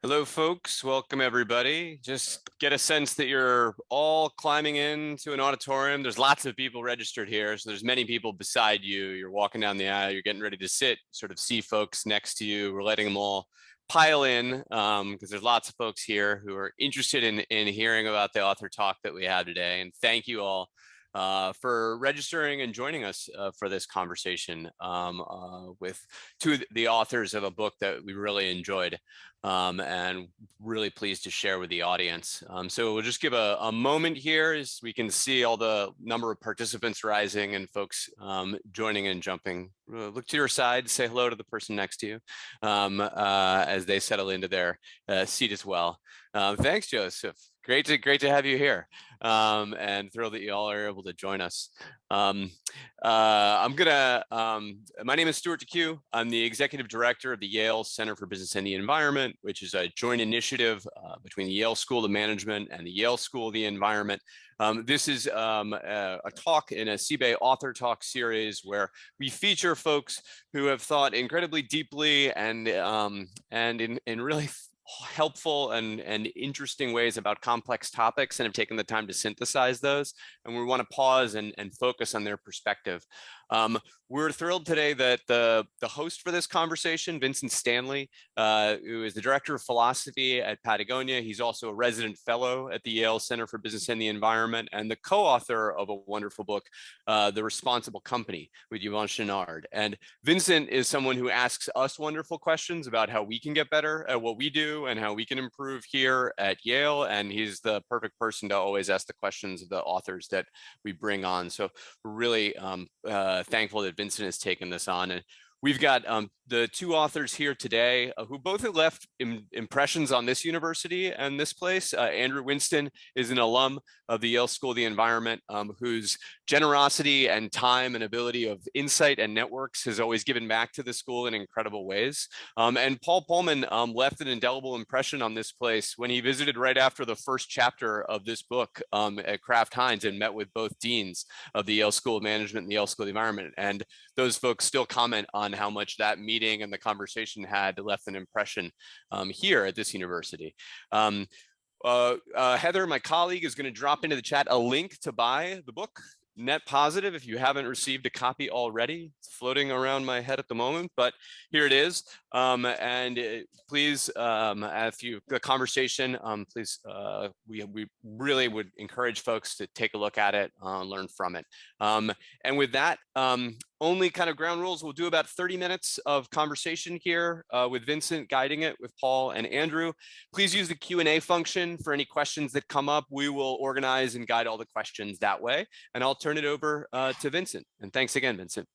Hello, folks. Welcome, everybody. Just get a sense that you're all climbing into an auditorium. There's lots of people registered here, so there's many people beside you. You're walking down the aisle. You're getting ready to sit, sort of see folks next to you. We're letting them all pile in because there's lots of folks here who are interested in hearing about the author talk that we have today. And thank you all for registering and joining us for this conversation with two of the authors of a book that we really enjoyed and really pleased to share with the audience. So we'll just give a moment here as we can see all the number of participants rising and folks joining and jumping. Look to your side, say hello to the person next to you as they settle into their seat as well. Thanks, Joseph. Great to have you here, and thrilled that you all are able to join us. My name is Stuart DeQ. I'm the executive director of the Yale Center for Business and the Environment, which is a joint initiative between the Yale School of Management and the Yale School of the Environment. This is a talk in a CBAE author talk series where we feature folks who have thought incredibly deeply and in really helpful and interesting ways about complex topics and have taken the time to synthesize those. And we want to pause and focus on their perspective. We're thrilled today that the host for this conversation, Vincent Stanley, who is the director of philosophy at Patagonia. He's also a resident fellow at the Yale Center for Business and the Environment and the co-author of a wonderful book, The Responsible Company with Yvon Chouinard. And Vincent is someone who asks us wonderful questions about how we can get better at what we do and how we can improve here at Yale. And he's the perfect person to always ask the questions of the authors that we bring on. So we're really thankful that Vincent has taken this on. And we've got the two authors here today who both have left impressions on this university and this place. Andrew Winston is an alum of the Yale School of the Environment, whose generosity and time and ability of insight and networks has always given back to the school in incredible ways. And Paul Pullman left an indelible impression on this place when he visited right after the first chapter of this book at Kraft Heinz and met with both deans of the Yale School of Management and the Yale School of the Environment. And those folks still comment on how much that meeting and the conversation had left an impression here at this university. Heather, my colleague, is going to drop into the chat a link to buy the book. Net positive if you haven't received a copy already. It's floating around my head at the moment, but here it is. Please, after the conversation, please, we really would encourage folks to take a look at it, learn from it. And with that, only kind of ground rules, we'll do about 30 minutes of conversation here with Vincent guiding it with Paul and Andrew. Please use the Q&A function for any questions that come up. We will organize and guide all the questions that way. And I'll turn it over to Vincent. And thanks again, Vincent.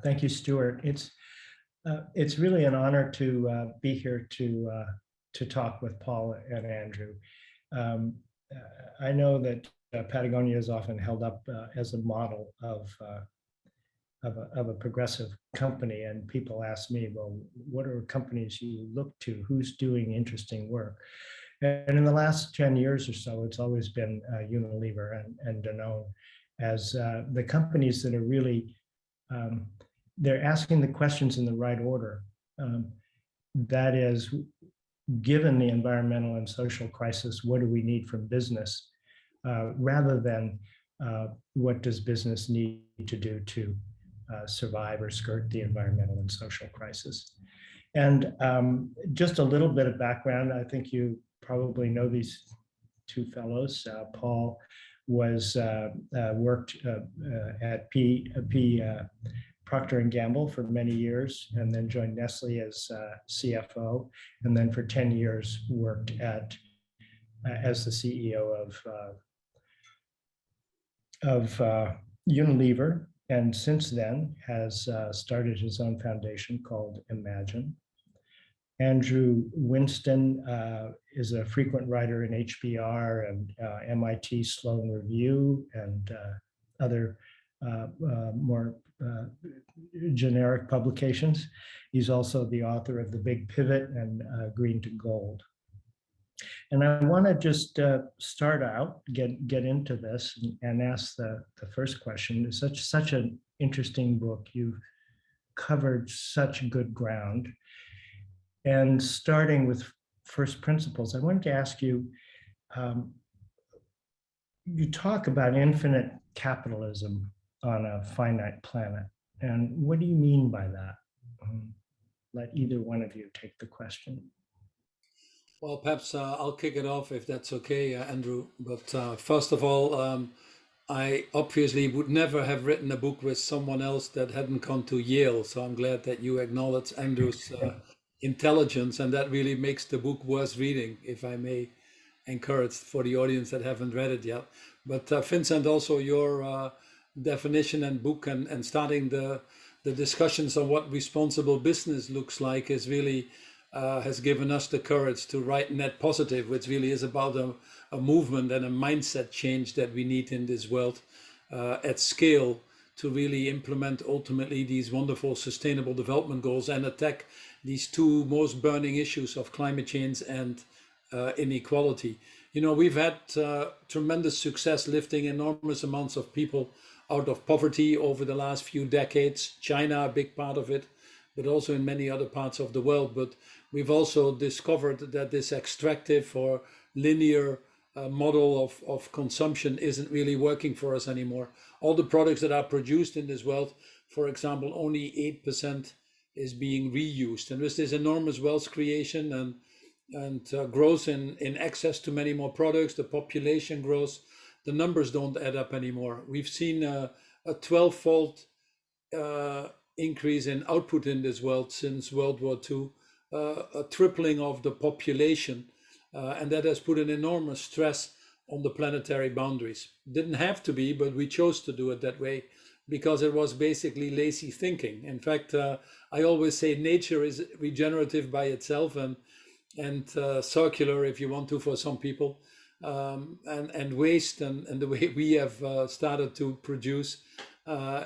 Thank you, Stuart. It's really an honor to be here to talk with Paul and Andrew. I know that Patagonia is often held up as a model of a progressive company, and people ask me, well, what are companies you look to? Who's doing interesting work? And in the last 10 years or so, it's always been Unilever and Danone as the companies that are really, they're asking the questions in the right order. That is, given the environmental and social crisis, what do we need from business? Rather than what does business need to do to survive or skirt the environmental and social crisis. And just a little bit of background, I think you probably know these two fellows. Paul was worked at Procter & Gamble for many years, and then joined Nestle as CFO, and then for 10 years worked as the CEO of Unilever, and since then has started his own foundation called Imagine. Andrew Winston is a frequent writer in HBR and MIT Sloan Review and other more generic publications. He's also the author of The Big Pivot and Green to Gold. And I want to just start out, get into this and ask the first question. It's such an interesting book. You've covered such good ground. And starting with first principles, I wanted to ask you, um, you talk about infinite capitalism on a finite planet. And what do you mean by that? Let either one of you take the question. Well, perhaps I'll kick it off if that's okay, Andrew. But first of all, I obviously would never have written a book with someone else that hadn't gone to Yale. So I'm glad that you acknowledge Andrew's intelligence, and that really makes the book worth reading, if I may encourage for the audience that haven't read it yet. But Vincent, also your definition and book and starting the discussions on what responsible business looks like is really has given us the courage to write Net Positive, which really is about a movement and a mindset change that we need in this world at scale to really implement ultimately these wonderful sustainable development goals and attack these two most burning issues of climate change and inequality. You know, we've had tremendous success lifting enormous amounts of people out of poverty over the last few decades. China, a big part of it, but also in many other parts of the world. But we've also discovered that this extractive or linear model of consumption isn't really working for us anymore. All the products that are produced in this world, for example, only 8% is being reused. And with this enormous wealth creation and growth in access to many more products, the population grows, the numbers don't add up anymore. We've seen a 12-fold increase in output in this world since World War II, a tripling of the population, and that has put an enormous stress on the planetary boundaries. Didn't have to be, but we chose to do it that way because it was basically lazy thinking. In fact, I always say nature is regenerative by itself and circular, if you want to, for some people, and waste and the way we have started to produce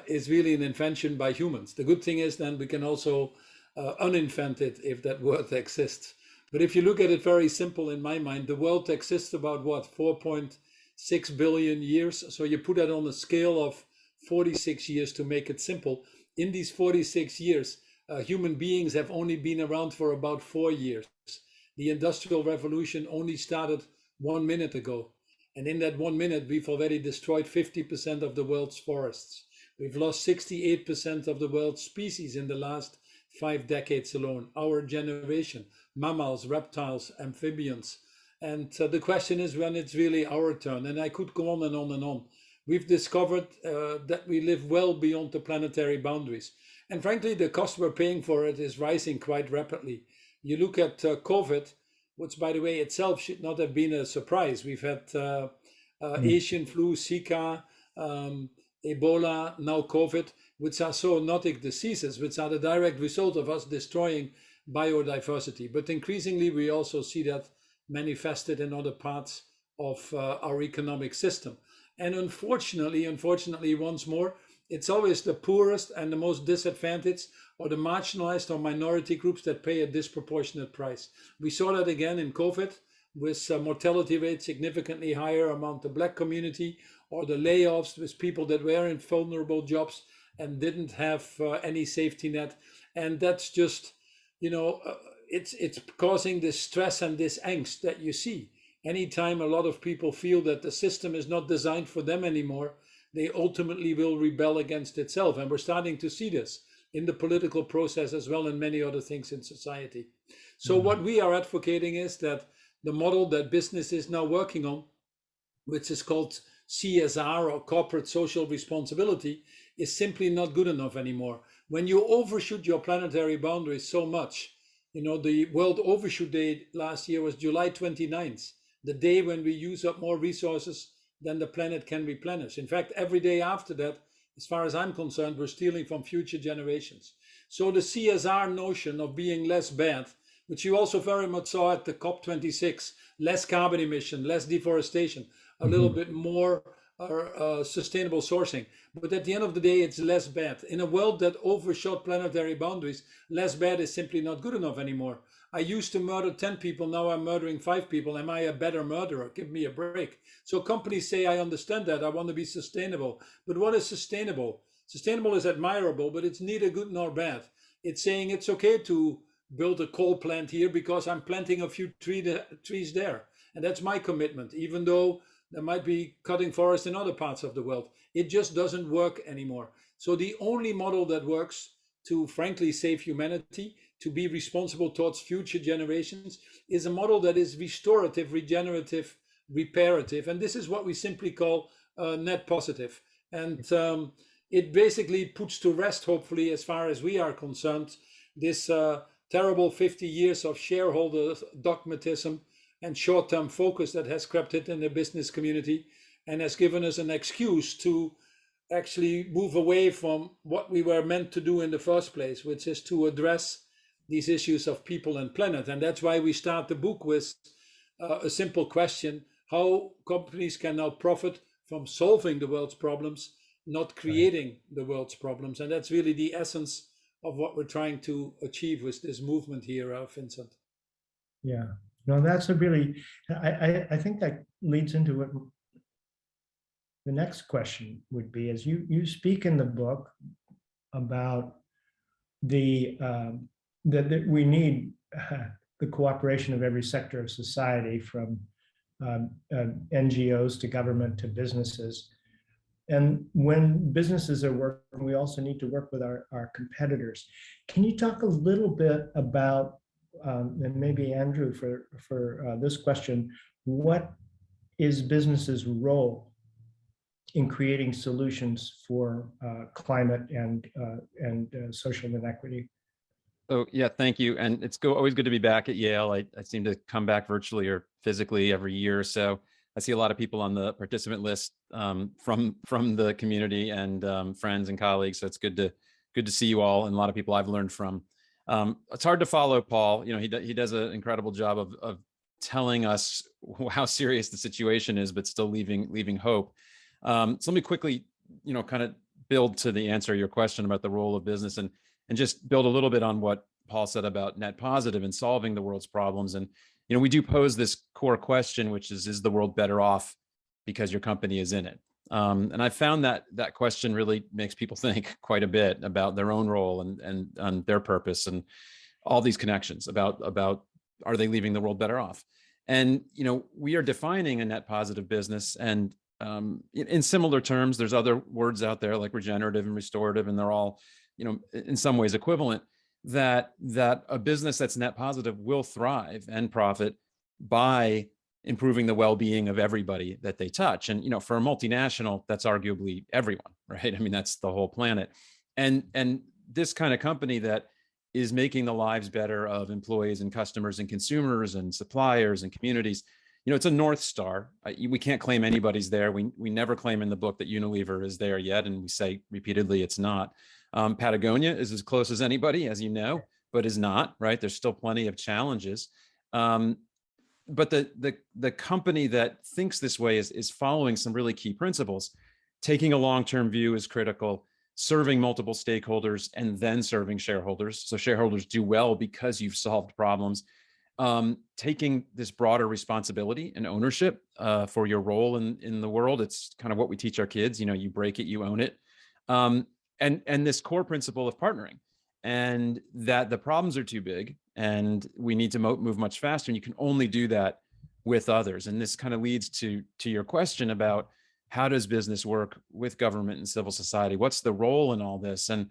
is really an invention by humans. The good thing is then we can also uninvent it, if that word exists. But if you look at it very simple, in my mind, the world exists about what, 4.6 billion years. So you put that on a scale of 46 years to make it simple. In these 46 years, human beings have only been around for about 4 years. The Industrial Revolution only started 1 minute ago. And in that 1 minute, we've already destroyed 50% of the world's forests. We've lost 68% of the world's species in the last 5 decades alone, our generation, mammals, reptiles, amphibians. And the question is when it's really our turn. And I could go on and on and on. We've discovered that we live well beyond the planetary boundaries. And frankly, the cost we're paying for it is rising quite rapidly. You look at COVID, which, by the way, itself should not have been a surprise. We've had Asian flu, Zika, Ebola, now COVID, which are zoonotic diseases, which are the direct result of us destroying biodiversity. But increasingly, we also see that manifested in other parts of our economic system. And unfortunately, once more, it's always the poorest and the most disadvantaged or the marginalized or minority groups that pay a disproportionate price. We saw that again in COVID with mortality rates significantly higher among the Black community, or the layoffs with people that were in vulnerable jobs and didn't have any safety net. And that's just, you know, it's causing this stress and this angst that you see. Anytime a lot of people feel that the system is not designed for them anymore, they ultimately will rebel against itself. And we're starting to see this in the political process as well, and many other things in society. So what we are advocating is that the model that business is now working on, which is called CSR or corporate social responsibility, is simply not good enough anymore. When you overshoot your planetary boundaries so much, you know, the World Overshoot Day last year was July 29th, the day when we use up more resources than the planet can replenish. In fact, every day after that, as far as I'm concerned, we're stealing from future generations. So the CSR notion of being less bad, which you also very much saw at the COP26, less carbon emission, less deforestation, a little bit more sustainable sourcing. But at the end of the day, it's less bad. In a world that overshot planetary boundaries, less bad is simply not good enough anymore. I used to murder 10 people, now I'm murdering 5 people. Am I a better murderer? Give me a break. So companies say, I understand that, I want to be sustainable. But what is sustainable? Sustainable is admirable, but it's neither good nor bad. It's saying it's okay to build a coal plant here because I'm planting a few trees there. And that's my commitment, even though there might be cutting forest in other parts of the world. It just doesn't work anymore. So the only model that works to frankly save humanity, to be responsible towards future generations, is a model that is restorative, regenerative, reparative. And this is what we simply call net positive. And it basically puts to rest, hopefully, as far as we are concerned, this terrible 50 years of shareholder dogmatism and short-term focus that has crept in the business community and has given us an excuse to actually move away from what we were meant to do in the first place, which is to address these issues of people and planet. And that's why we start the book with a simple question: how companies can now profit from solving the world's problems, not creating the world's problems. And that's really the essence of what we're trying to achieve with this movement here, Vincent. Yeah, no, that's a really, I think that leads into what the next question would be, as you speak in the book about that we need the cooperation of every sector of society, from NGOs to government to businesses. And when businesses are working, we also need to work with our competitors. Can you talk a little bit about, and maybe Andrew for this question, what is business's role in creating solutions for climate and social inequity? Oh, yeah, thank you. And it's always good to be back at Yale. I seem to come back virtually or physically every year or so. I see a lot of people on the participant list from the community and friends and colleagues. So it's good to see you all, and a lot of people I've learned from. It's hard to follow Paul. You know, he does an incredible job of telling us how serious the situation is, but still leaving hope. So let me quickly, kind of build to the answer to your question about the role of business, and just build a little bit on what Paul said about net positive and solving the world's problems. And we do pose this core question, which is the world better off because your company is in it? And I found that question really makes people think quite a bit about their own role and their purpose, and all these connections about are they leaving the world better off? And we are defining a net positive business, and in similar terms, there's other words out there like regenerative and restorative, and they're all in some ways equivalent. That a business that's net positive will thrive and profit by improving the well-being of everybody that they touch. And for a multinational, that's arguably everyone, right? I mean, that's the whole planet. And this kind of company that is making the lives better of employees and customers and consumers and suppliers and communities, it's a North Star. We can't claim anybody's there. We never claim in the book that Unilever is there yet, and we say repeatedly it's not. Patagonia is as close as anybody, as you know, but is not, right? There's still plenty of challenges. But the company that thinks this way is following some really key principles. Taking a long-term view is critical, serving multiple stakeholders, and then serving shareholders. So shareholders do well because you've solved problems. Taking this broader responsibility and ownership for your role in the world. It's kind of what we teach our kids, you break it, you own it. And this core principle of partnering, and that the problems are too big and we need to move much faster. And you can only do that with others. And this kind of leads to your question about how does business work with government and civil society? What's the role in all this? And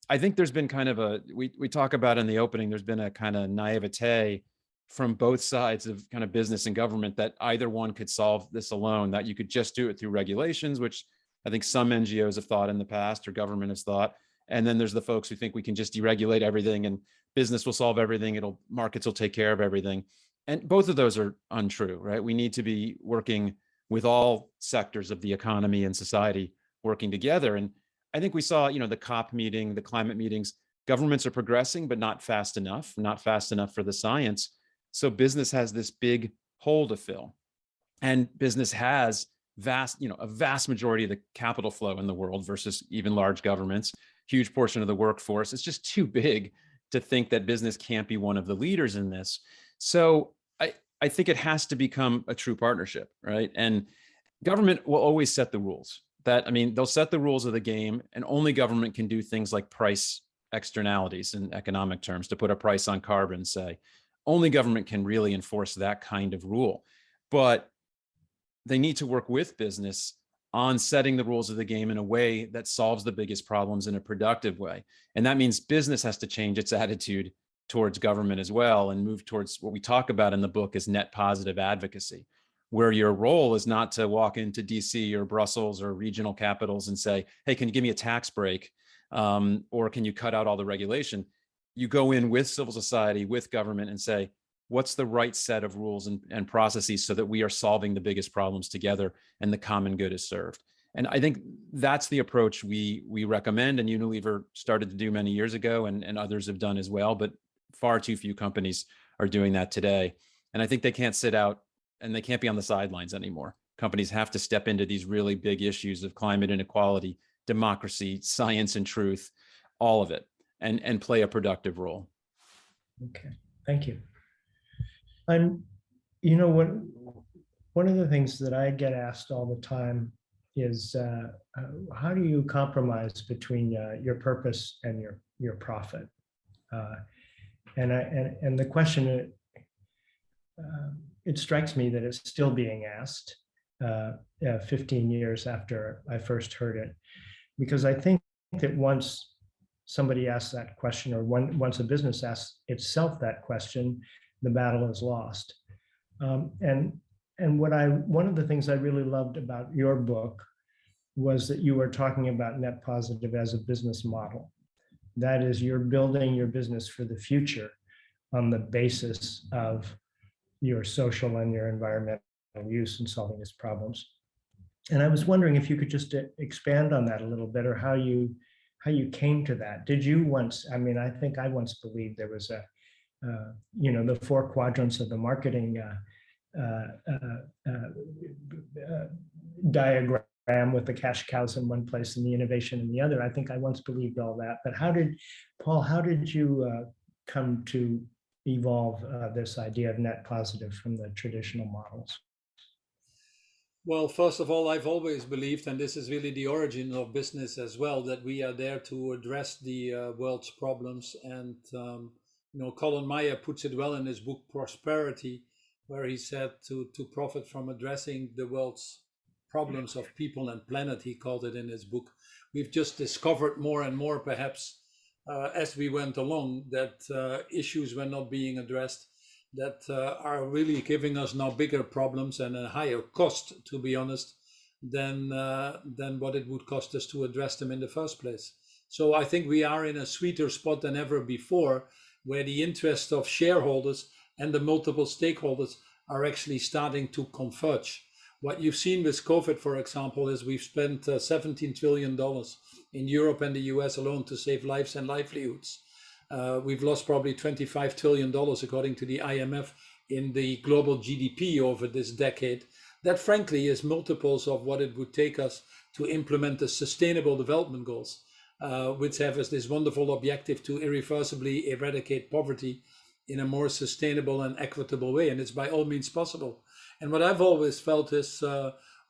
I think there's been kind of we talk about in the opening, there's been a kind of naivete from both sides of kind of business and government that either one could solve this alone, that you could just do it through regulations, which I think some NGOs have thought in the past, or government has thought. And then there's the folks who think we can just deregulate everything and business will solve everything. Markets will take care of everything. And both of those are untrue, right? We need to be working with all sectors of the economy and society working together. And I think we saw, the COP meeting, the climate meetings, governments are progressing, but not fast enough for the science. So business has this big hole to fill. And business has a vast majority of the capital flow in the world versus even large governments, huge portion of the workforce. It's just too big to think that business can't be one of the leaders in this. So I think it has to become a true partnership, right? And government will always set the rules, that, I mean, they'll set the rules of the game, and only government can do things like price externalities in economic terms, to put a price on carbon, say. Only government can really enforce that kind of rule. But they need to work with business on setting the rules of the game in a way that solves the biggest problems in a productive way. And that means business has to change its attitude towards government as well, and move towards what we talk about in the book as net positive advocacy, where your role is not to walk into DC or Brussels or regional capitals and say, hey, can you give me a tax break? Or can you cut out all the regulation? You go in with civil society, with government, and say, what's the right set of rules and processes so that we are solving the biggest problems together and the common good is served. And I think that's the approach we recommend, and Unilever started to do many years ago, and others have done as well, but far too few companies are doing that today. And I think they can't sit out and they can't be on the sidelines anymore. Companies have to step into these really big issues of climate inequality, democracy, science and truth, all of it, and play a productive role. Okay, thank you. And one of the things that I get asked all the time is how do you compromise between your purpose and your profit? And the question, it strikes me that it's still being asked 15 years after I first heard it, because I think that once somebody asks that question, or once a business asks itself that question, the battle is lost. And one of the things I really loved about your book was that you were talking about net positive as a business model. That is, you're building your business for the future on the basis of your social and your environmental use in solving these problems. And I was wondering if you could just expand on that a little bit, or how you came to that. Did you once, I mean, I think I once believed there was the 4 quadrants of the marketing diagram with the cash cows in one place and the innovation in the other. I think I once believed all that. But Paul, how did you come to evolve this idea of net positive from the traditional models? Well, first of all, I've always believed, and this is really the origin of business as well, that we are there to address the world's problems. And Colin Meyer puts it well in his book Prosperity, where he said to profit from addressing the world's problems of people and planet, he called it in his book. We've just discovered more and more, perhaps as we went along, that issues were not being addressed, that are really giving us now bigger problems and a higher cost, to be honest, than what it would cost us to address them in the first place. So I think we are in a sweeter spot than ever before, where the interests of shareholders and the multiple stakeholders are actually starting to converge. What you've seen with COVID, for example, is we've spent $17 trillion in Europe and the US alone to save lives and livelihoods. We've lost probably $25 trillion, according to the IMF, in the global GDP over this decade. That, frankly, is multiples of what it would take us to implement the Sustainable Development Goals, which have as this wonderful objective to irreversibly eradicate poverty in a more sustainable and equitable way. And it's by all means possible. And what I've always felt is,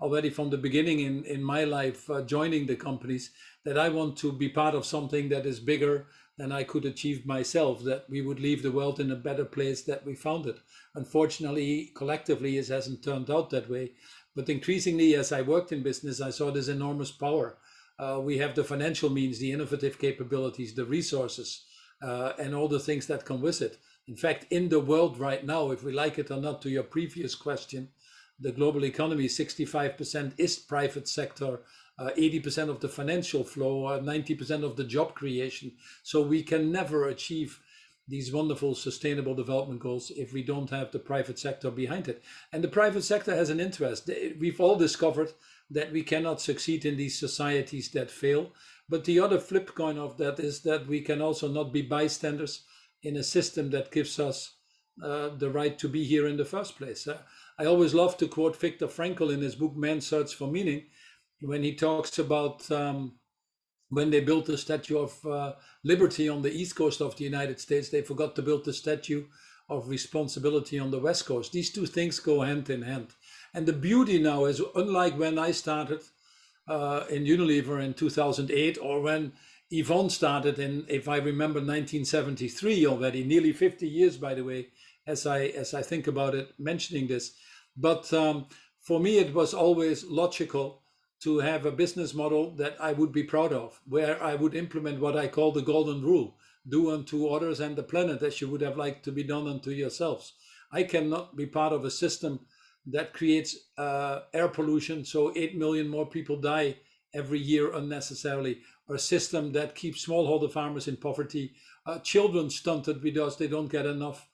already from the beginning in my life, joining the companies, that I want to be part of something that is bigger than I could achieve myself, that we would leave the world in a better place that we found it. Unfortunately, collectively, it hasn't turned out that way. But increasingly, as I worked in business, I saw this enormous power. We have the financial means, the innovative capabilities, the resources, and all the things that come with it. In fact, in the world right now, if we like it or not, to your previous question, the global economy, 65% is private sector, 80% of the financial flow, 90% of the job creation. So we can never achieve these wonderful sustainable development goals if we don't have the private sector behind it. And the private sector has an interest. We've all discovered that we cannot succeed in these societies that fail. But the other flip coin of that is that we can also not be bystanders in a system that gives us the right to be here in the first place. I always love to quote Viktor Frankl in his book, Man's Search for Meaning, when he talks about when they built the Statue of Liberty on the East Coast of the United States, they forgot to build the Statue of Responsibility on the West Coast. These two things go hand in hand. And the beauty now is, unlike when I started, in Unilever in 2008, or when Yvonne started in, if I remember, 1973 already, nearly 50 years, by the way, as I think about it, mentioning this. But for me, it was always logical to have a business model that I would be proud of, where I would implement what I call the golden rule: do unto others and the planet as you would have liked to be done unto yourselves. I cannot be part of a system that creates air pollution, so 8 million more people die every year unnecessarily, or a system that keeps smallholder farmers in poverty, children stunted because they don't get enough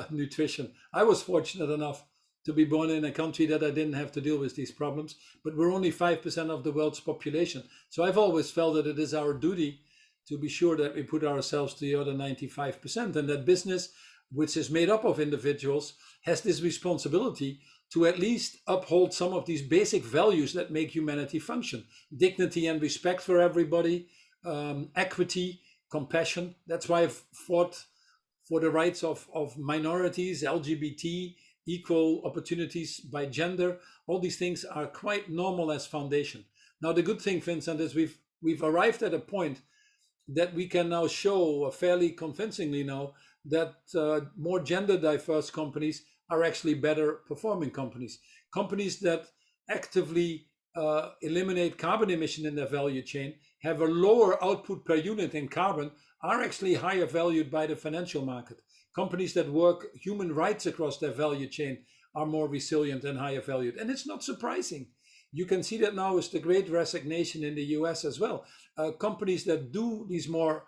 nutrition. I was fortunate enough to be born in a country that I didn't have to deal with these problems, but we're only 5% of the world's population. So I've always felt that it is our duty to be sure that we put ourselves to the other 95%, and that business, which is made up of individuals, has this responsibility to at least uphold some of these basic values that make humanity function: dignity and respect for everybody, equity, compassion. That's why I've fought for the rights of minorities, LGBT, equal opportunities by gender. All these things are quite normal as foundation. Now, the good thing, Vincent, is we've arrived at a point that we can now show fairly convincingly now that more gender diverse companies are actually better performing companies. Companies that actively eliminate carbon emission in their value chain, have a lower output per unit in carbon, are actually higher valued by the financial market. Companies that work human rights across their value chain are more resilient and higher valued. And it's not surprising. You can see that now with the great resignation in the US as well. Companies that do these more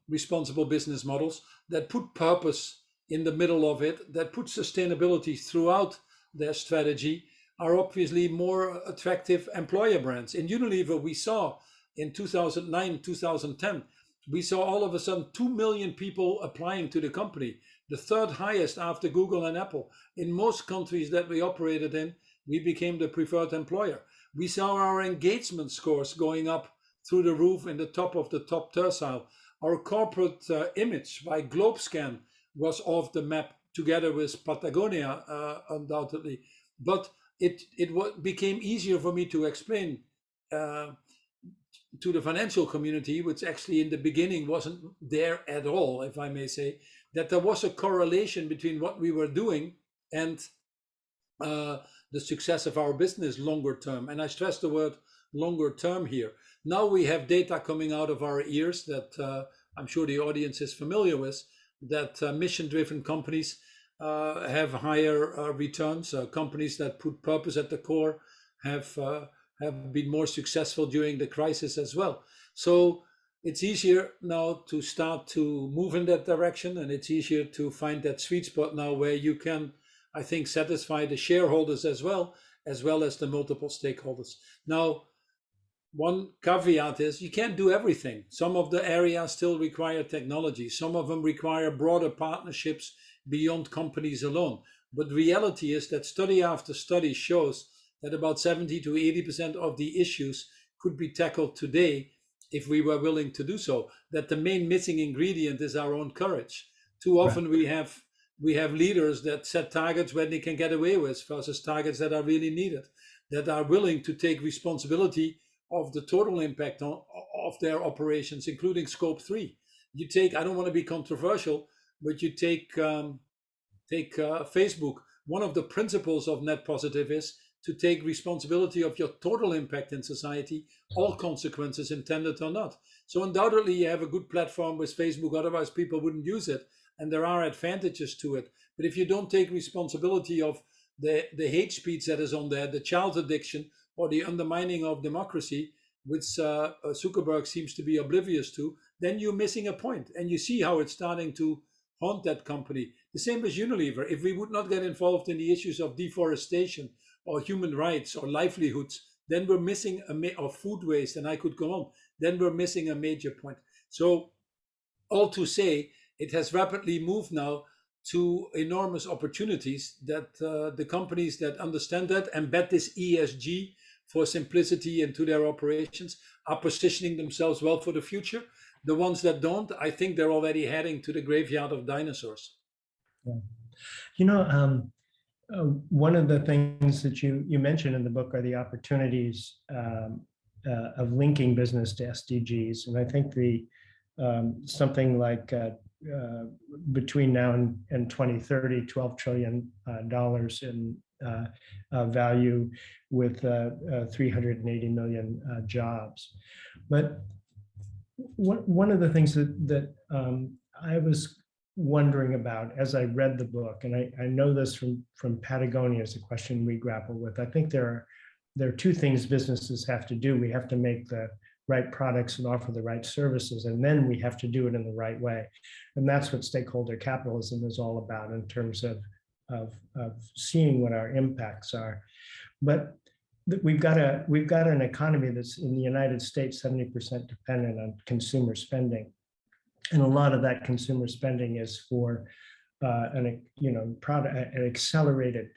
responsible business models, that put purpose in the middle of it, that put sustainability throughout their strategy, are obviously more attractive employer brands. In Unilever, we saw in 2009, 2010, we saw all of a sudden 2 million people applying to the company, the third highest after Google and Apple. In most countries that we operated in, we became the preferred employer. We saw our engagement scores going up through the roof in the top of the top tercile. Our corporate image by GlobeScan was off the map together with Patagonia, undoubtedly. But it became easier for me to explain to the financial community, which actually in the beginning wasn't there at all, if I may say, that there was a correlation between what we were doing and the success of our business longer term. And I stress the word longer term here. Now we have data coming out of our ears that I'm sure the audience is familiar with, that mission-driven companies have higher returns. Companies that put purpose at the core have been more successful during the crisis as well. So it's easier now to start to move in that direction, and it's easier to find that sweet spot now where you can, I think, satisfy the shareholders as well as the multiple stakeholders. Now, one caveat is you can't do everything. Some of the areas still require technology. Some of them require broader partnerships beyond companies alone. But reality is that study after study shows that about 70 to 80% of the issues could be tackled today if we were willing to do so. That the main missing ingredient is our own courage. Too often we have leaders that set targets when they can get away with versus targets that are really needed, that are willing to take responsibility of the total impact of their operations, including scope 3. You take, I don't want to be controversial, but you take Facebook. One of the principles of net positive is to take responsibility of your total impact in society, all consequences intended or not. So undoubtedly you have a good platform with Facebook, otherwise people wouldn't use it. And there are advantages to it. But if you don't take responsibility of the hate speech that is on there, the child addiction, or the undermining of democracy, which Zuckerberg seems to be oblivious to, then you're missing a point. And you see how it's starting to haunt that company. The same as Unilever. If we would not get involved in the issues of deforestation or human rights or livelihoods, then we're missing or food waste, and I could go on, then we're missing a major point. So all to say, it has rapidly moved now to enormous opportunities that the companies that understand that, embed this ESG for simplicity into their operations, are positioning themselves well for the future. The ones that don't, I think they're already heading to the graveyard of dinosaurs. Yeah. You know, one of the things that you mentioned in the book are the opportunities of linking business to SDGs, and I think the something like between now and 2030, $12 trillion in value with 380 million jobs. But one of the things that I was wondering about as I read the book, and I know this from Patagonia is a question we grapple with. I think there are two things businesses have to do. We have to make the right products and offer the right services, and then we have to do it in the right way. And that's what stakeholder capitalism is all about in terms of seeing what our impacts are. But we've got an economy that's in the United States 70% dependent on consumer spending. And a lot of that consumer spending is for an accelerated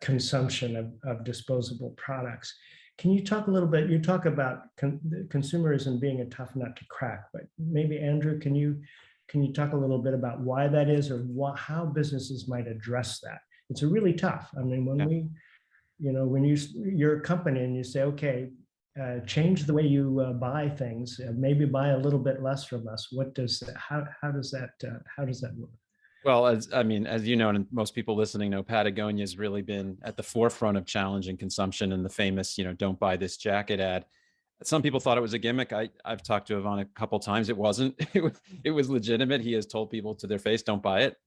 consumption of disposable products. Can you talk a little bit? You talk about consumerism being a tough nut to crack, but maybe Andrew, can you talk a little bit about why that is, or how businesses might address that? It's a really tough. I mean, when you're a company and you say, okay, change the way you buy things, maybe buy a little bit less from us. How does that work? Well, as you know, and most people listening know, Patagonia has really been at the forefront of challenging consumption, and the famous, "Don't buy this jacket" ad. Some people thought it was a gimmick. I've talked to Ivan a couple of times. It wasn't. It was legitimate. He has told people to their face, "Don't buy it."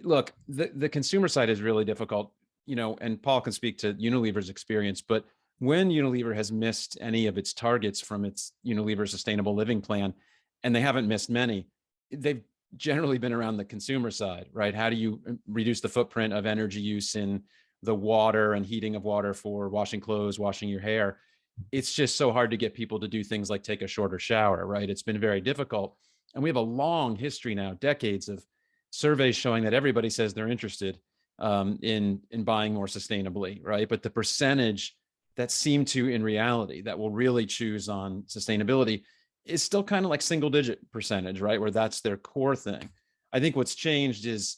Look, the consumer side is really difficult. And Paul can speak to Unilever's experience, but when Unilever has missed any of its targets from its Unilever Sustainable Living Plan, and they haven't missed many, they've generally been around the consumer side, right? How do you reduce the footprint of energy use in the water and heating of water for washing clothes, washing your hair? It's just so hard to get people to do things like take a shorter shower, right? It's been very difficult. And we have a long history now, decades of surveys showing that everybody says they're interested in buying more sustainably, right? But the percentage that seem to, in reality, that will really choose on sustainability is still kind of like single digit percentage, right? Where that's their core thing. I think what's changed is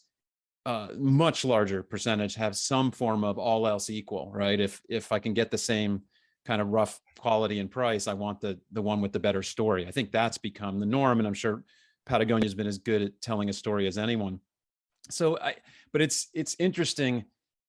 much larger percentage have some form of all else equal, right? If I can get the same kind of rough quality and price, I want the one with the better story. I think that's become the norm, and I'm sure Patagonia has been as good at telling a story as anyone. But it's interesting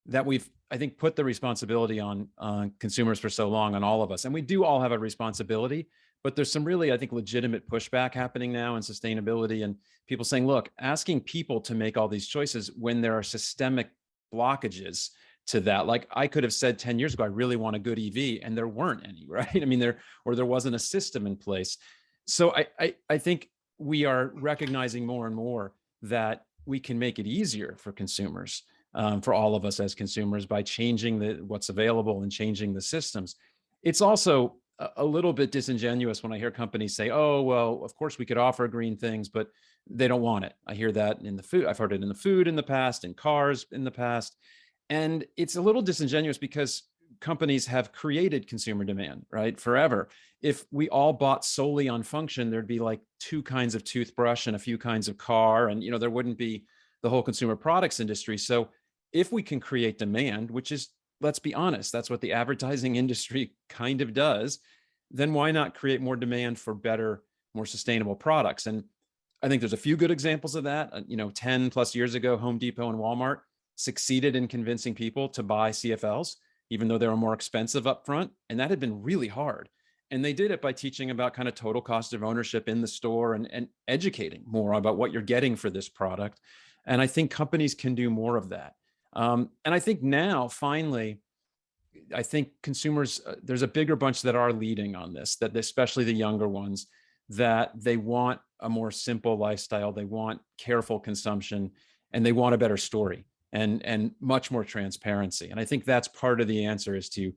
that we've, I think, put the responsibility on consumers for so long, on all of us, and we do all have a responsibility. But there's some really, I think, legitimate pushback happening now in sustainability, and people saying, look, asking people to make all these choices when there are systemic blockages to that. Like I could have said 10 years ago, I really want a good EV, and there weren't any, right? I mean, there wasn't a system in place. So I think we are recognizing more and more that we can make it easier for consumers, for all of us as consumers, by changing what's available and changing the systems. It's also a little bit disingenuous when I hear companies say, oh, well, of course we could offer green things, but they don't want it. I hear that in the food. I've heard it in the food in the past, in cars in the past. And it's a little disingenuous because companies have created consumer demand, right? Forever. If we all bought solely on function, there'd be like 2 kinds of toothbrush and a few kinds of car, and there wouldn't be the whole consumer products industry. So if we can create demand, which is, let's be honest, that's what the advertising industry kind of does, then why not create more demand for better, more sustainable products? And I think there's a few good examples of that. 10 plus years ago, Home Depot and Walmart succeeded in convincing people to buy CFLs, even though they were more expensive upfront. And that had been really hard. And they did it by teaching about kind of total cost of ownership in the store and educating more about what you're getting for this product. And I think companies can do more of that. And I think now, finally, I think consumers, there's a bigger bunch that are leading on this, that especially the younger ones, that they want a more simple lifestyle, they want careful consumption, and they want a better story and much more transparency. And I think that's part of the answer, is to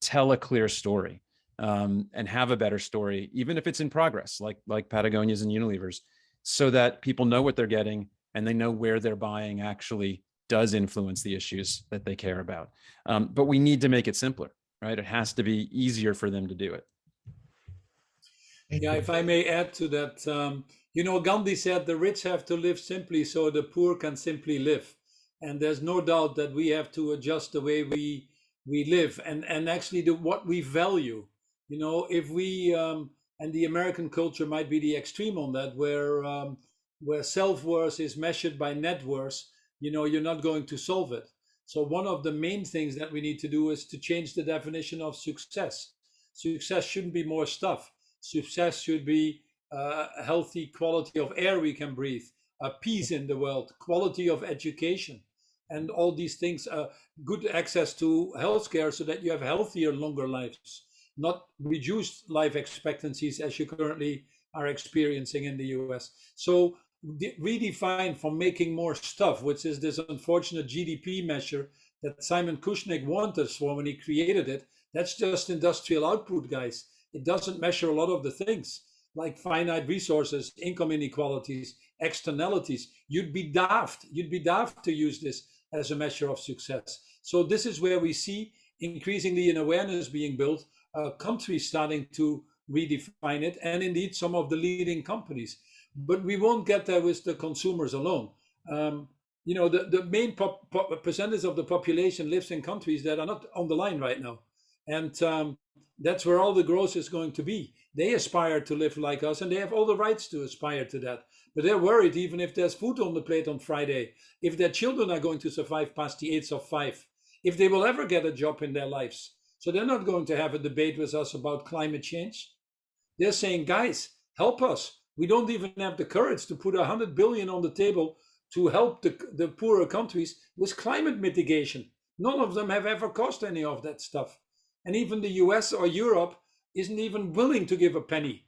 tell a clear story and have a better story, even if it's in progress, like Patagonia's and Unilever's, so that people know what they're getting and they know where they're buying actually does influence the issues that they care about. But we need to make it simpler, right? It has to be easier for them to do it. Yeah, if I may add to that, Gandhi said the rich have to live simply so the poor can simply live. and there's no doubt that we have to adjust the way we live and actually what we value. You know, if we and the American culture might be the extreme on that, where self-worth is measured by net worth, you know, you're not going to solve it. So one of the main things that we need to do is to change the definition of success. Success shouldn't be more stuff. Success should be a healthy quality of air we can breathe, a peace in the world, quality of education, and all these things, good access to healthcare so that you have healthier, longer lives, not reduced life expectancies as you currently are experiencing in the US. So redefine from making more stuff, which is this unfortunate GDP measure that Simon Kushnick wanted us for when he created it. That's just industrial output, guys. It doesn't measure a lot of the things like finite resources, income inequalities, externalities. You'd be daft to use this as a measure of success. So this is where we see increasingly an awareness being built, countries starting to redefine it, and indeed some of the leading companies. But we won't get there with the consumers alone. You know, the main percentage of the population lives in countries that are not on the line right now. And that's where all the growth is going to be. They aspire to live like us, and they have all the rights to aspire to that. But they're worried even if there's food on the plate on Friday, if their children are going to survive past the age of 5, if they will ever get a job in their lives. So they're not going to have a debate with us about climate change. They're saying, guys, help us. We don't even have the courage to put 100 billion on the table to help the poorer countries with climate mitigation. None of them have ever cost any of that stuff. And even the US or Europe isn't even willing to give a penny,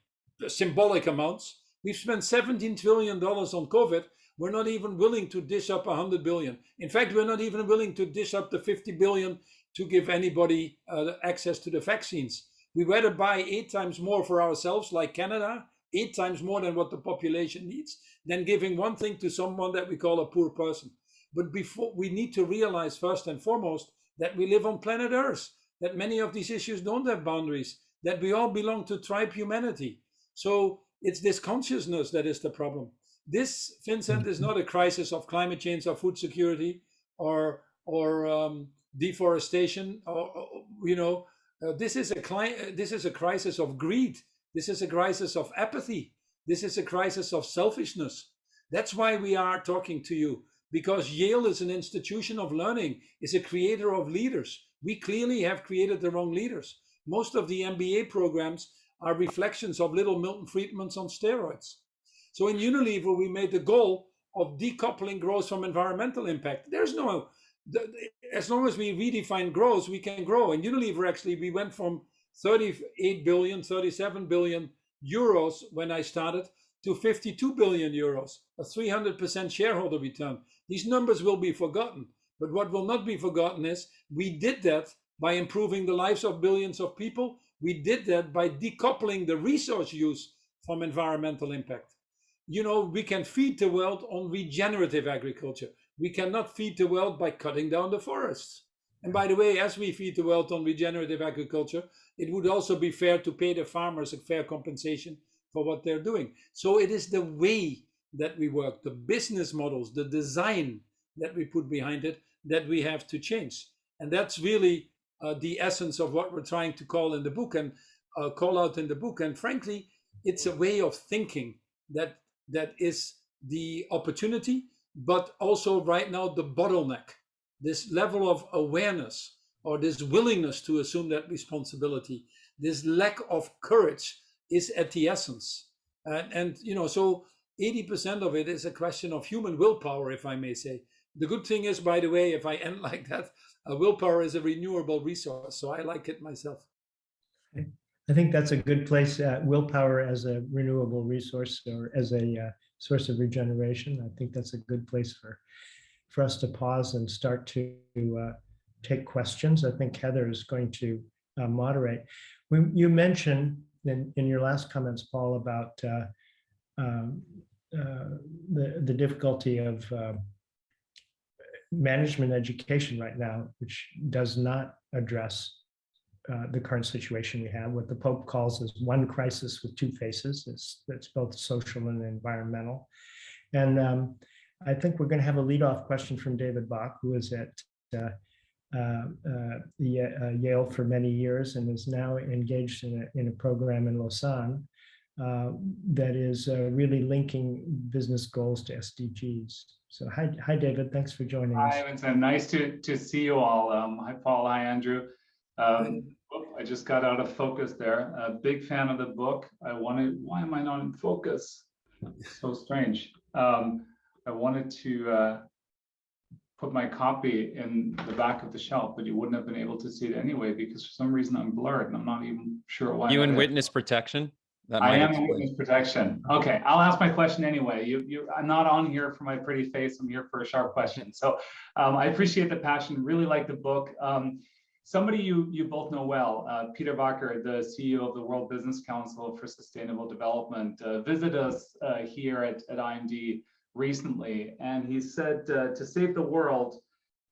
symbolic amounts. We've spent $17 trillion on COVID. We're not even willing to dish up 100 billion. In fact, we're not even willing to dish up the 50 billion to give anybody access to the vaccines. We rather buy 8 times more for ourselves, like Canada, 8 times more than what the population needs, than giving one thing to someone that we call a poor person. But before, we need to realize first and foremost that we live on planet Earth, that many of these issues don't have boundaries, that we all belong to tribe humanity. So it's this consciousness that is the problem. This, Vincent, is not a crisis of climate change or food security or deforestation. This is a crisis of greed. This is a crisis of apathy. This is a crisis of selfishness. That's why we are talking to you, because Yale is an institution of learning, is a creator of leaders. We clearly have created the wrong leaders. Most of the MBA programs are reflections of little Milton Friedmans on steroids. So in Unilever, we made the goal of decoupling growth from environmental impact. As long as we redefine growth, we can grow. In Unilever, actually, we went from 38 billion, 37 billion euros when I started to 52 billion euros, a 300% shareholder return. These numbers will be forgotten. But what will not be forgotten is we did that by improving the lives of billions of people. We did that by decoupling the resource use from environmental impact. You know, we can feed the world on regenerative agriculture. We cannot feed the world by cutting down the forests. And by the way, as we feed the world on regenerative agriculture, it would also be fair to pay the farmers a fair compensation for what they're doing. So it is the way that we work, the business models, the design that we put behind it that we have to change. And that's really the essence of what we're trying to call in the book and call out in the book. And frankly, it's a way of thinking that is the opportunity, but also right now the bottleneck, this level of awareness or this willingness to assume that responsibility, this lack of courage is at the essence. And you know, so 80% of it is a question of human willpower, if I may say. The good thing is, by the way, if I end like that, willpower is a renewable resource. So I like it myself. I think that's a good place, willpower as a renewable resource or as a source of regeneration. I think that's a good place for us to pause and start to take questions. I think Heather is going to moderate. You mentioned in your last comments, Paul, about the difficulty of management education right now, which does not address the current situation we have, what the Pope calls as one crisis with two faces. It's both social and environmental. And I think we're going to have a leadoff question from David Bach, who is at Yale for many years and is now engaged in a program in Lausanne that is really linking business goals to SDGs. So hi, David. Thanks for joining us. Hi, Vincent. Nice to see you all. Hi, Paul. Hi, Andrew. I just got out of focus there. A big fan of the book. Why am I not in focus? So strange. I wanted to put my copy in the back of the shelf, but you wouldn't have been able to see it anyway because for some reason I'm blurred and I'm not even sure why. You in witness protection? I am in witness protection. Okay, I'll ask my question anyway. I'm not on here for my pretty face. I'm here for a sharp question. So I appreciate the passion. Really like the book. Somebody you both know well, Peter Bakker, the CEO of the World Business Council for Sustainable Development, visited us here at IMD recently, and he said to save the world,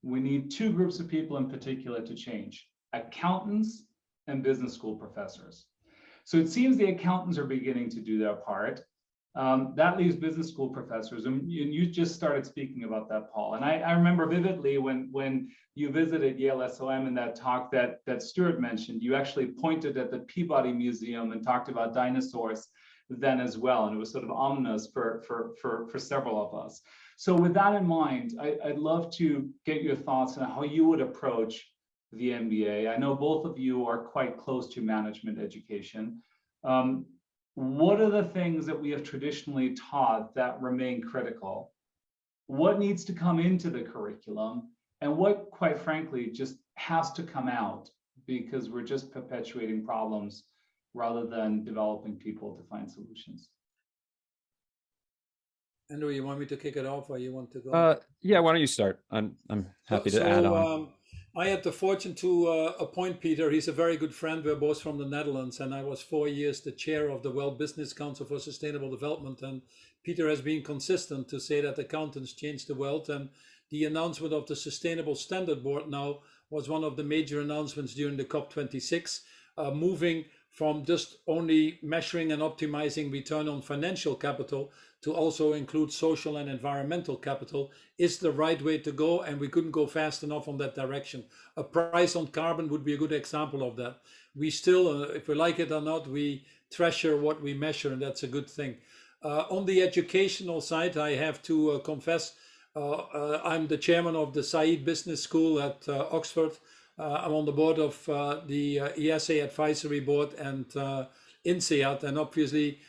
we need two groups of people in particular to change: accountants and business school professors. So it seems the accountants are beginning to do their part. That leaves business school professors, and you just started speaking about that, Paul. And I remember vividly when you visited Yale SOM in that talk that Stuart mentioned, you actually pointed at the Peabody Museum and talked about dinosaurs then as well, and it was sort of ominous for several of us. So with that in mind, I'd love to get your thoughts on how you would approach the MBA. I know both of you are quite close to management education. What are the things that we have traditionally taught that remain critical? What needs to come into the curriculum? And what, quite frankly, just has to come out because we're just perpetuating problems rather than developing people to find solutions? Andrew, you want me to kick it off or you want to go? Yeah, why don't you start? I'm happy to add on. I had the fortune to appoint Peter. He's a very good friend. We're both from the Netherlands, and I was 4 years the chair of the World Business Council for Sustainable Development. And Peter has been consistent to say that accountants change the world. And the announcement of the Sustainable Standard Board now was one of the major announcements during the COP26, moving from just only measuring and optimizing return on financial capital to also include social and environmental capital is the right way to go, and we couldn't go fast enough on that direction. A price on carbon would be a good example of that. We still, if we like it or not, we treasure what we measure, and that's a good thing. On the educational side, I have to confess, I'm the chairman of the Said Business School at Oxford. I'm on the board of the ESA Advisory Board and INSEAD, and obviously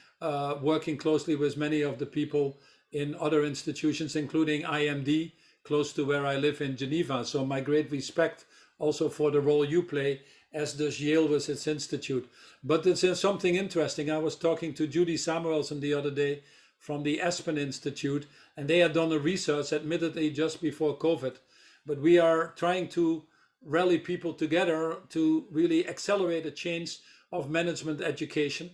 working closely with many of the people in other institutions, including IMD, close to where I live in Geneva. So my great respect also for the role you play, as does Yale with its institute. But it's something interesting. I was talking to Judy Samuelson the other day from the Aspen Institute, and they had done a research, admittedly just before COVID, but we are trying to rally people together to really accelerate a change of management education.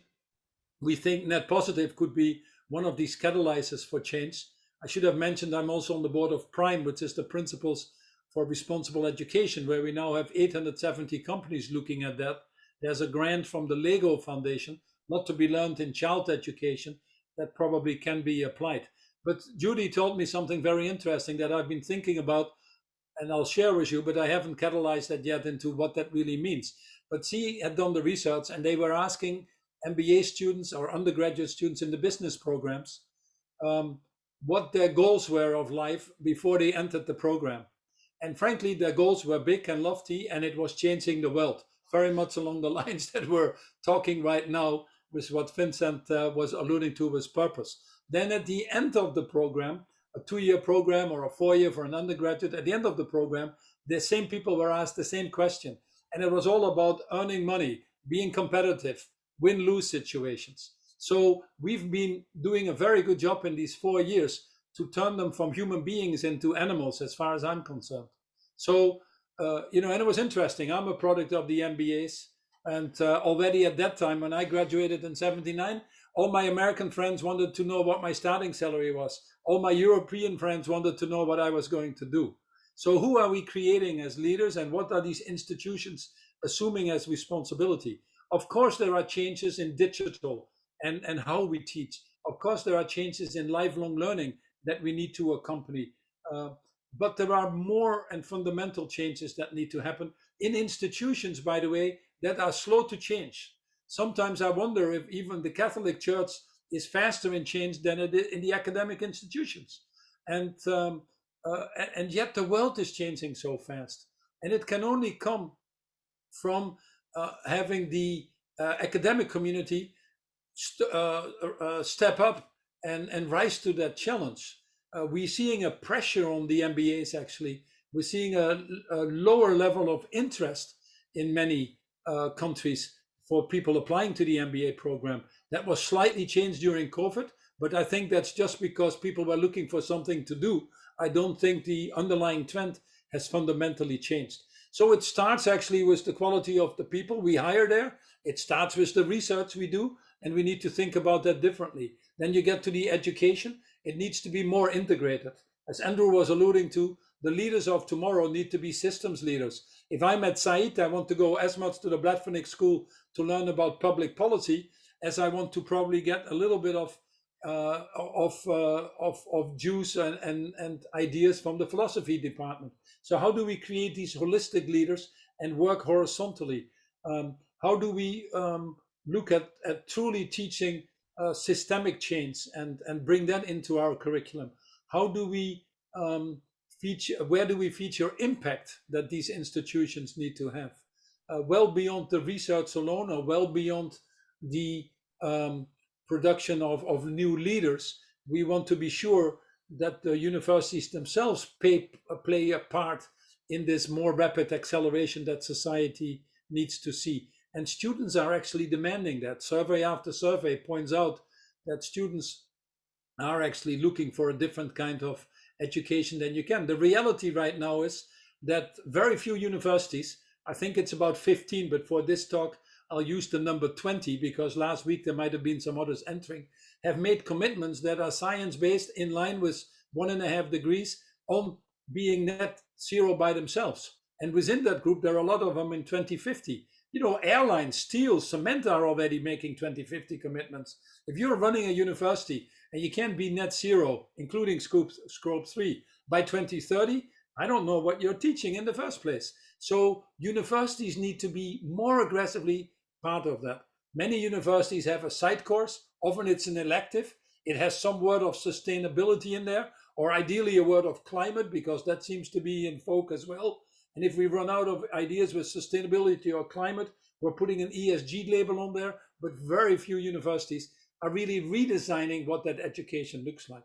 We think Net Positive could be one of these catalyzers for change. I should have mentioned I'm also on the board of PRIME, which is the Principles for Responsible Education, where we now have 870 companies looking at that. There's a grant from the Lego Foundation, not to be learned in child education, that probably can be applied. But Judy told me something very interesting that I've been thinking about, and I'll share with you, but I haven't catalyzed that yet into what that really means. But she had done the research, and they were asking MBA students or undergraduate students in the business programs what their goals were of life before they entered the program. And frankly, their goals were big and lofty, and it was changing the world, very much along the lines that we're talking right now with what Vincent was alluding to with purpose. Then at the end of the program, a 2-year program or a 4-year for an undergraduate, at the end of the program, the same people were asked the same question. And it was all about earning money, being competitive, win-lose situations. So we've been doing a very good job in these 4 years to turn them from human beings into animals, as far as I'm concerned. So, and it was interesting. I'm a product of the MBAs. And already at that time, when I graduated in 79, all my American friends wanted to know what my starting salary was. All my European friends wanted to know what I was going to do. So who are we creating as leaders, and what are these institutions assuming as responsibility? Of course, there are changes in digital and how we teach. Of course, there are changes in lifelong learning that we need to accompany. But there are more and fundamental changes that need to happen in institutions, by the way, that are slow to change. Sometimes I wonder if even the Catholic Church is faster in change than it is in the academic institutions. And yet the world is changing so fast. And it can only come from having the academic community step up and rise to that challenge. We're seeing a pressure on the MBAs, actually. We're seeing a lower level of interest in many countries for people applying to the MBA program. That was slightly changed during COVID, but I think that's just because people were looking for something to do. I don't think the underlying trend has fundamentally changed. So it starts actually with the quality of the people we hire there. It starts with the research we do, and we need to think about that differently. Then you get to the education. It needs to be more integrated. As Andrew was alluding to, the leaders of tomorrow need to be systems leaders. If I'm at Said, I want to go as much to the Blatvernick School to learn about public policy as I want to probably get a little bit of juice and ideas from the philosophy department. So how do we create these holistic leaders and work horizontally? How do we look at truly teaching systemic change and bring that into our curriculum? How do we where do we feature impact that these institutions need to have? Well beyond the research alone, or well beyond the production of new leaders, we want to be sure that the universities themselves play a part in this more rapid acceleration that society needs to see. And students are actually demanding that. Survey after survey points out that students are actually looking for a different kind of education than you can. The reality right now is that very few universities, I think it's about 15, but for this talk, I'll use the number 20 because last week there might have been some others entering, have made commitments that are science-based in line with 1.5 degrees on being net zero by themselves. And within that group, there are a lot of them in 2050. You know, airlines, steel, cement are already making 2050 commitments. If you're running a university and you can't be net zero, including scope 3, by 2030, I don't know what you're teaching in the first place. So universities need to be more aggressively part of that. Many universities have a side course. Often it's an elective. It has some word of sustainability in there, or ideally a word of climate, because that seems to be in vogue as well. And if we run out of ideas with sustainability or climate, we're putting an ESG label on there, but very few universities are really redesigning what that education looks like.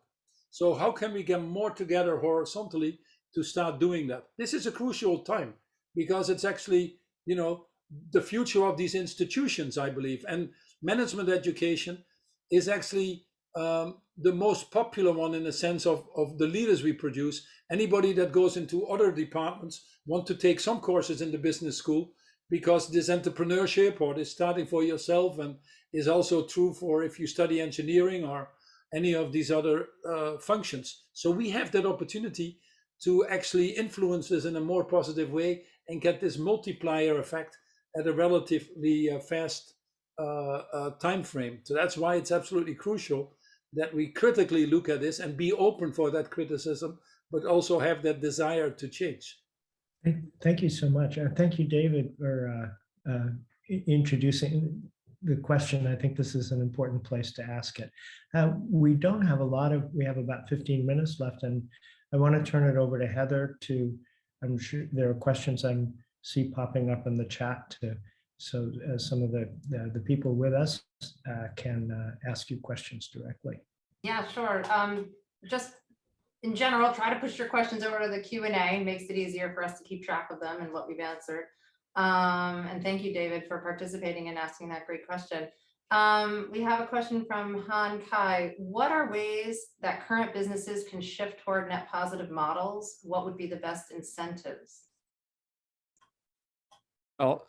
So how can we get more together horizontally to start doing that? This is a crucial time because it's actually, you know, the future of these institutions, I believe. And management education is actually the most popular one in the sense of the leaders we produce. Anybody that goes into other departments want to take some courses in the business school because this entrepreneurship or this starting for yourself and is also true for if you study engineering or any of these other functions. So we have that opportunity to actually influence this in a more positive way and get this multiplier effect at a relatively fast time frame. So that's why it's absolutely crucial that we critically look at this and be open for that criticism, but also have that desire to change. Thank you so much. Thank you, David, for introducing the question. I think this is an important place to ask it. We don't have we have about 15 minutes left, and I want to turn it over to Heather I'm sure there are questions I see popping up in the chat so some of the people with us can ask you questions directly. Yeah, sure. Just in general, try to push your questions over to the Q&A. Makes it easier for us to keep track of them and what we've answered. And thank you, David, for participating and asking that great question. We have a question from Han Kai. What are ways that current businesses can shift toward net positive models? What would be the best incentives? Oh,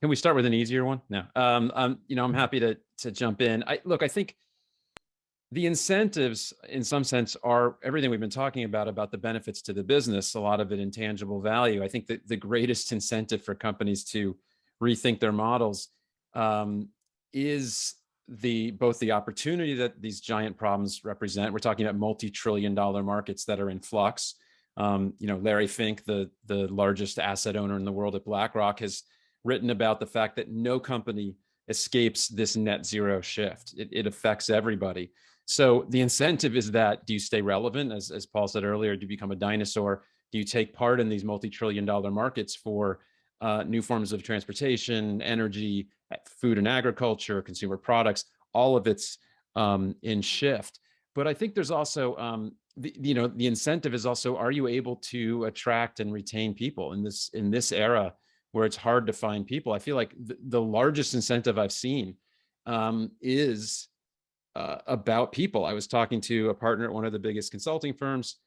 can we start with an easier one? No, I'm happy to jump in. I think the incentives in some sense are everything we've been talking about the benefits to the business, a lot of it intangible value. I think that the greatest incentive for companies to rethink their models is both the opportunity that these giant problems represent. We're talking about multi-trillion-dollar markets that are in flux. Larry Fink, the largest asset owner in the world at BlackRock, has written about the fact that no company escapes this net zero shift. It affects everybody. So the incentive is that, do you stay relevant? As Paul said earlier, do you become a dinosaur? Do you take part in these multi-trillion-dollar markets for new forms of transportation, energy, food and agriculture, consumer products? All of it's in shift. But I think there's also the incentive is also, are you able to attract and retain people in this era where it's hard to find people? I feel like the largest incentive I've seen is about people. I was talking to a partner at one of the biggest consulting firms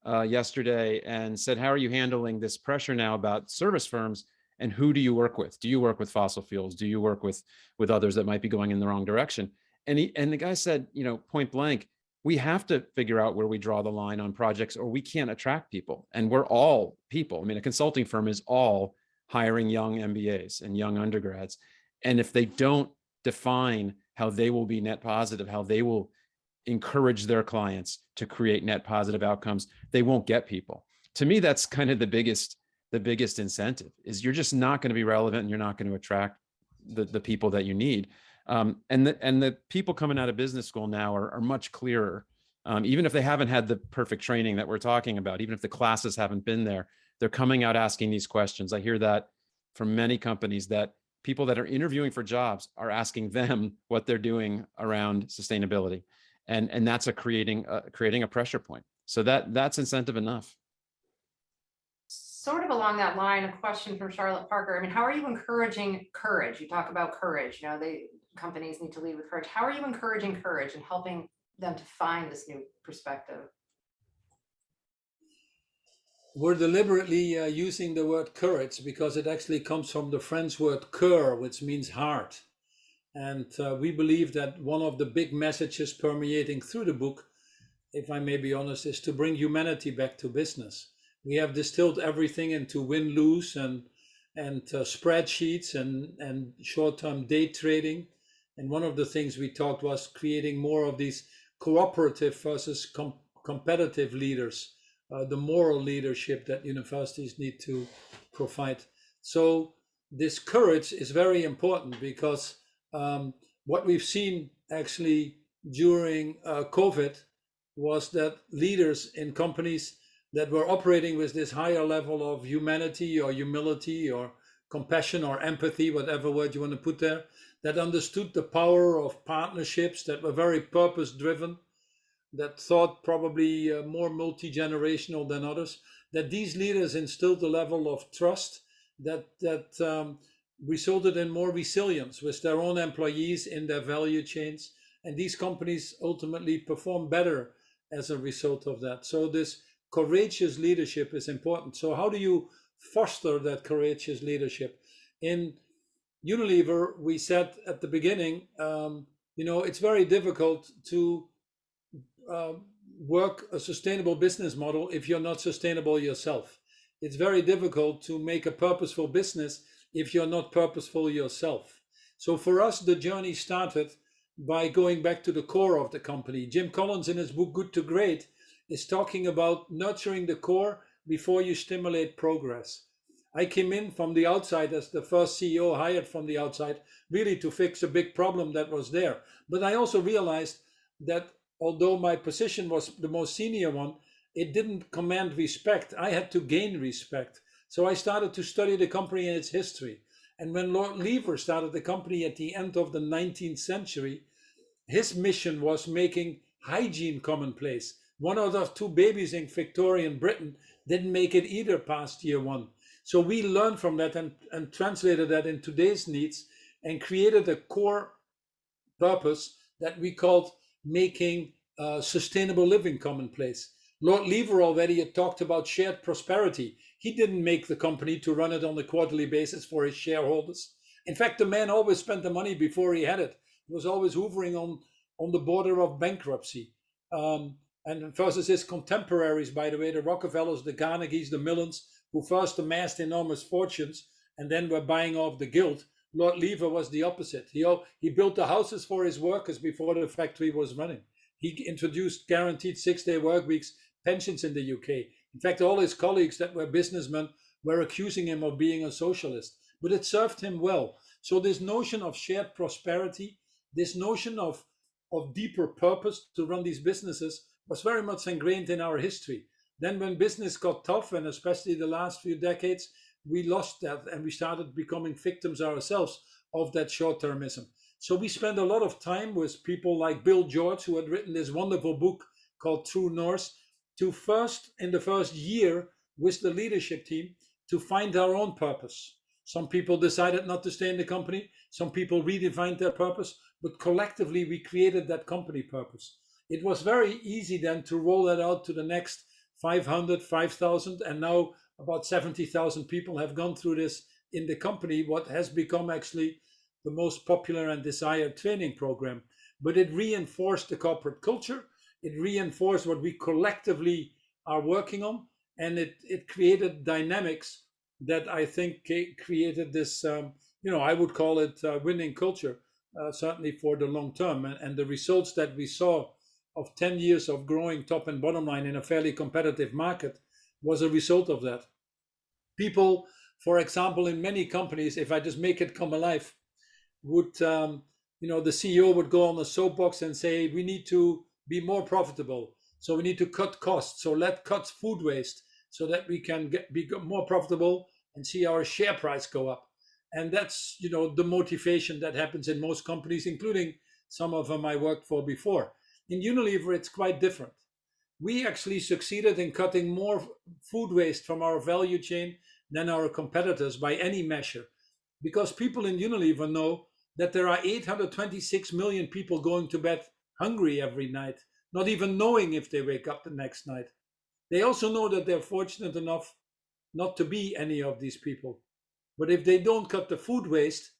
yesterday and said, how are you handling this pressure now about service firms? And who do you work with? Do you work with fossil fuels? Do you work with others that might be going in the wrong direction? And the guy said, point blank, we have to figure out where we draw the line on projects, or we can't attract people. And we're all people. I mean, a consulting firm is all hiring young MBAs and young undergrads. And if they don't define how they will be net positive, how they will encourage their clients to create net positive outcomes, they won't get people. To me, that's kind of the biggest incentive, is you're just not going to be relevant and you're not going to attract the people that you need. And the people coming out of business school now are much clearer. Even if they haven't had the perfect training that we're talking about, even if the classes haven't been there, they're coming out asking these questions. I hear that from many companies, that people that are interviewing for jobs are asking them what they're doing around sustainability. And that's creating a pressure point. So that's incentive enough. Sort of along that line, a question from Charlotte Parker. I mean, how are you encouraging courage? You talk about courage, companies need to lead with courage. How are you encouraging courage and helping them to find this new perspective? We're deliberately using the word courage because it actually comes from the French word cœur, which means heart. And we believe that one of the big messages permeating through the book, if I may be honest, is to bring humanity back to business. We have distilled everything into win-lose and spreadsheets and short-term day trading. And one of the things we talked was creating more of these cooperative versus competitive leaders, the moral leadership that universities need to provide. So this courage is very important because what we've seen actually during COVID was that leaders in companies that were operating with this higher level of humanity or humility or compassion or empathy, whatever word you want to put there, that understood the power of partnerships, that were very purpose-driven, that thought probably more multi-generational than others, that these leaders instilled a level of trust that resulted in more resilience with their own employees in their value chains. And these companies ultimately perform better as a result of that. So this courageous leadership is important. So how do you foster that courageous leadership? In Unilever, we said at the beginning, it's very difficult to work a sustainable business model if you're not sustainable yourself. It's very difficult to make a purposeful business if you're not purposeful yourself. So for us, the journey started by going back to the core of the company. Jim Collins, in his book Good to Great, is talking about nurturing the core before you stimulate progress. I came in from the outside as the first CEO hired from the outside, really to fix a big problem that was there. But I also realized that although my position was the most senior one, it didn't command respect. I had to gain respect. So I started to study the company and its history. And when Lord Lever started the company at the end of the 19th century, his mission was making hygiene commonplace. One out of two babies in Victorian Britain didn't make it either past year one. So we learned from that and translated that in today's needs and created a core purpose that we called making sustainable living commonplace. Lord Lever already had talked about shared prosperity. He didn't make the company to run it on a quarterly basis for his shareholders. In fact, the man always spent the money before he had it. He was always hovering on the border of bankruptcy. And versus his contemporaries, by the way, the Rockefellers, the Carnegies, the Millens, who first amassed enormous fortunes and then were buying off the guild, Lord Lever was the opposite. He built the houses for his workers before the factory was running. He introduced guaranteed 6-day work weeks, pensions in the UK. In fact, all his colleagues that were businessmen were accusing him of being a socialist, but it served him well. So this notion of shared prosperity, this notion of deeper purpose to run these businesses was very much ingrained in our history. Then when business got tough, and especially the last few decades, we lost that and we started becoming victims ourselves of that short-termism. So we spent a lot of time with people like Bill George, who had written this wonderful book called True North, to first, in the first year with the leadership team, to find our own purpose. Some people decided not to stay in the company. Some people redefined their purpose, but collectively we created that company purpose. It was very easy then to roll that out to the next 500, 5,000, and now about 70,000 people have gone through this in the company, what has become actually the most popular and desired training program. But it reinforced the corporate culture. It reinforced what we collectively are working on. And it created dynamics that I think created this, I would call it winning culture, certainly for the long term. And the results that we saw of 10 years of growing top and bottom line in a fairly competitive market was a result of that. People, for example, in many companies, if I just make it come alive, would, the CEO would go on the soapbox and say, we need to be more profitable. So we need to cut costs. So let's cut food waste so that we can be more profitable and see our share price go up. And that's, the motivation that happens in most companies, including some of them I worked for before. In Unilever, it's quite different. We actually succeeded in cutting more food waste from our value chain than our competitors by any measure, because people in Unilever know that there are 826 million people going to bed hungry every night, not even knowing if they wake up the next night. They also know that they're fortunate enough not to be any of these people. But if they don't cut the food waste,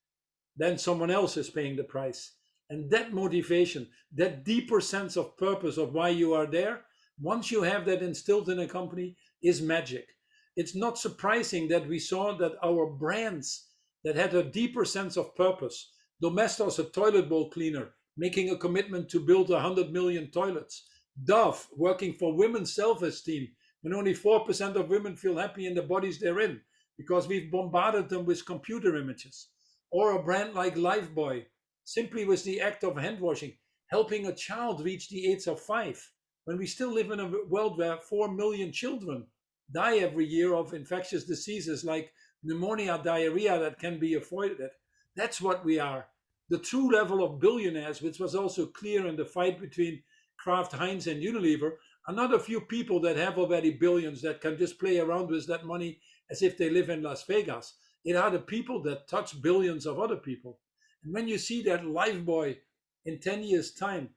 then someone else is paying the price. And that motivation, that deeper sense of purpose of why you are there, once you have that instilled in a company, is magic. It's not surprising that we saw that our brands that had a deeper sense of purpose, Domestos, a toilet bowl cleaner, making a commitment to build 100 million toilets, Dove working for women's self-esteem, when only 4% of women feel happy in the bodies they're in, because we've bombarded them with computer images. Or a brand like Lifebuoy, simply with the act of hand washing, helping a child reach the age of 5, when we still live in a world where 4 million children die every year of infectious diseases like pneumonia, diarrhea that can be avoided. That's what we are. The true level of billionaires, which was also clear in the fight between Kraft Heinz and Unilever, are not a few people that have already billions that can just play around with that money as if they live in Las Vegas. It are the people that touch billions of other people. And when you see that Lifebuoy in 10 years' time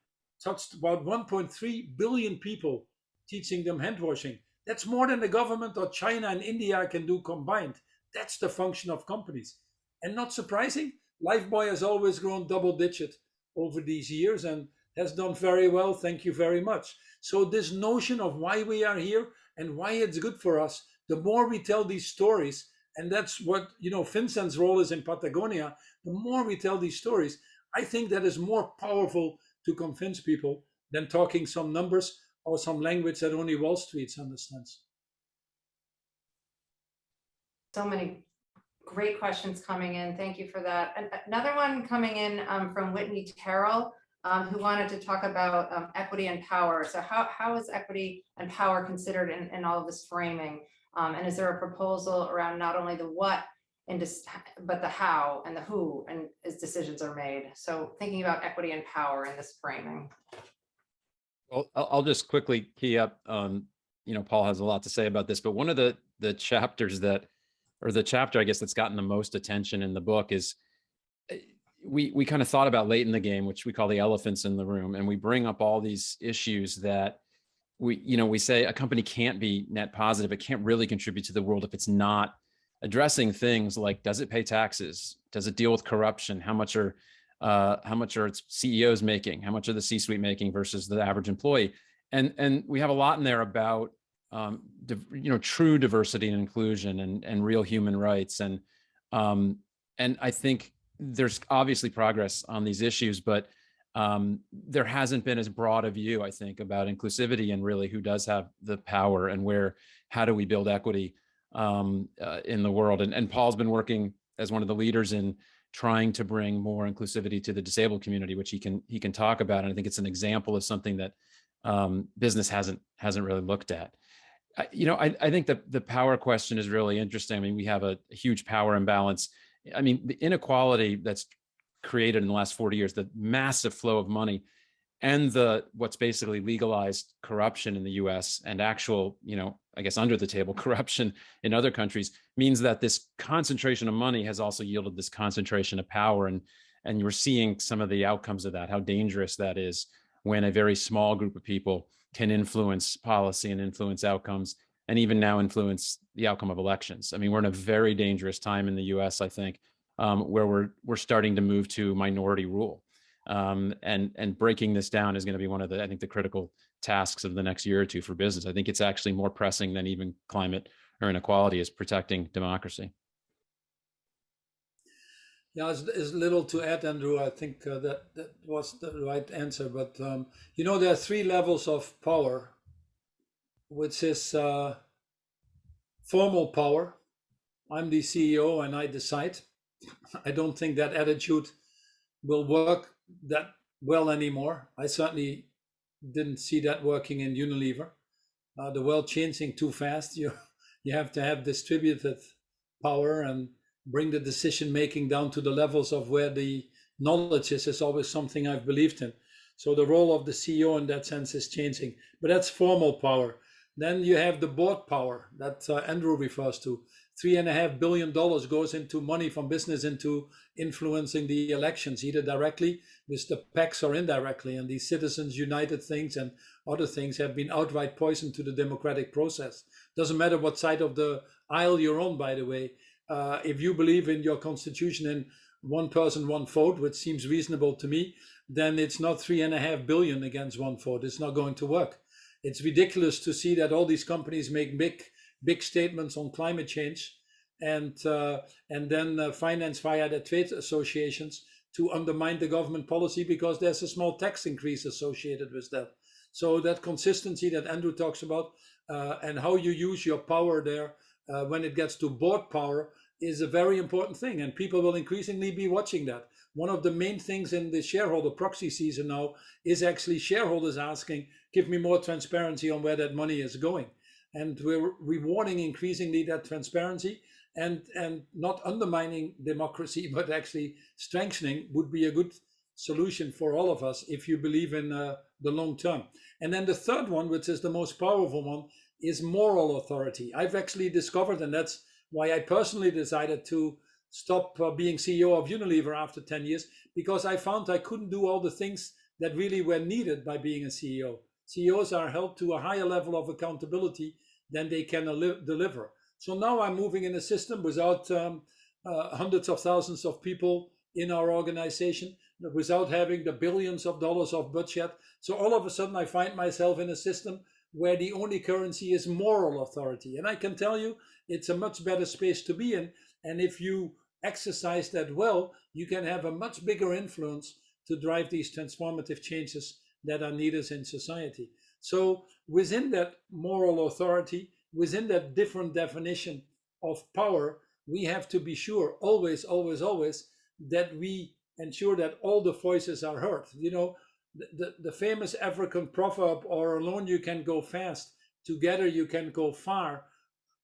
touched about 1.3 billion people, teaching them hand washing, that's more than the government or China and India can do combined. That's the function of companies. And not surprising, Lifebuoy has always grown double-digit over these years and has done very well. Thank you very much. So this notion of why we are here and why it's good for us, the more we tell these stories, and that's what Vincent's role is in Patagonia, the more we tell these stories, I think that is more powerful to convince people than talking some numbers or some language that only Wall Street understands. So many great questions coming in. Thank you for that. And another one coming in from Whitney Terrell, who wanted to talk about equity and power. So how is equity and power considered in all of this framing? And is there a proposal around not only the what, but the how and the who, and as decisions are made? So thinking about equity and power in this framing. Well, I'll just quickly key up. Paul has a lot to say about this, but one of the chapters the chapter, I guess, that's gotten the most attention in the book is we kind of thought about late in the game, which we call the elephants in the room. And we bring up all these issues that we say a company can't be net positive. It can't really contribute to the world if it's not addressing things like, does it pay taxes? Does it deal with corruption? How much are its CEOs making? How much are the C-suite making versus the average employee? And we have a lot in there about true diversity and inclusion and real human rights. And I think there's obviously progress on these issues, but there hasn't been as broad a view, I think, about inclusivity and really who does have the power and how do we build equity in the world. And Paul's been working as one of the leaders in trying to bring more inclusivity to the disabled community, which he can talk about. And I think it's an example of something that business hasn't really looked at. I think that the power question is really interesting. I mean, we have a huge power imbalance. I mean, the inequality that's created in the last 40 years, the massive flow of money, and what's basically legalized corruption in the US and actual, I guess under the table corruption in other countries, means that this concentration of money has also yielded this concentration of power. And you're seeing some of the outcomes of that, how dangerous that is when a very small group of people can influence policy and influence outcomes, and even now influence the outcome of elections. I mean, we're in a very dangerous time in the US, I think, where we're starting to move to minority rule. And breaking this down is going to be one of the critical tasks of the next year or two for business. I think it's actually more pressing than even climate or inequality, is protecting democracy. Yeah, there's little to add, Andrew. I think that was the right answer. But there are three levels of power, which is formal power. I'm the CEO and I decide. I don't think that attitude will work that well anymore. I certainly didn't see that working in Unilever. The world changing too fast. You have to have distributed power and bring the decision making down to the levels of where the knowledge is always something I've believed in. So the role of the CEO in that sense is changing, but that's formal power. Then you have the board power that Andrew refers to. $3.5 billion goes into money from business into influencing the elections, either directly with the PACs or indirectly. And these Citizens United things and other things have been outright poison to the democratic process. Doesn't matter what side of the aisle you're on, by the way. If you believe in your constitution in one person, one vote, which seems reasonable to me, then it's not $3.5 billion against one vote. It's not going to work. It's ridiculous to see that all these companies make big statements on climate change and then finance via the trade associations to undermine the government policy because there's a small tax increase associated with that. So that consistency that Andrew talks about and how you use your power there when it gets to board power is a very important thing, and people will increasingly be watching that. One of the main things in the shareholder proxy season now is actually shareholders asking, give me more transparency on where that money is going. And we're rewarding increasingly that transparency, and not undermining democracy, but actually strengthening would be a good solution for all of us if you believe in the long term. And then the third one, which is the most powerful one, is moral authority. I've actually discovered, and that's why I personally decided to stop being CEO of Unilever after 10 years, because I found I couldn't do all the things that really were needed by being a CEO. CEOs are held to a higher level of accountability than they can deliver. So now I'm moving in a system without hundreds of thousands of people in our organization, without having the billions of dollars of budget. So all of a sudden I find myself in a system where the only currency is moral authority. And I can tell you, it's a much better space to be in. And if you exercise that well, you can have a much bigger influence to drive these transformative changes that are needed in society. So within that moral authority, within that different definition of power, we have to be sure always, always, always that we ensure that all the voices are heard. The famous African proverb, or alone you can go fast, together you can go far,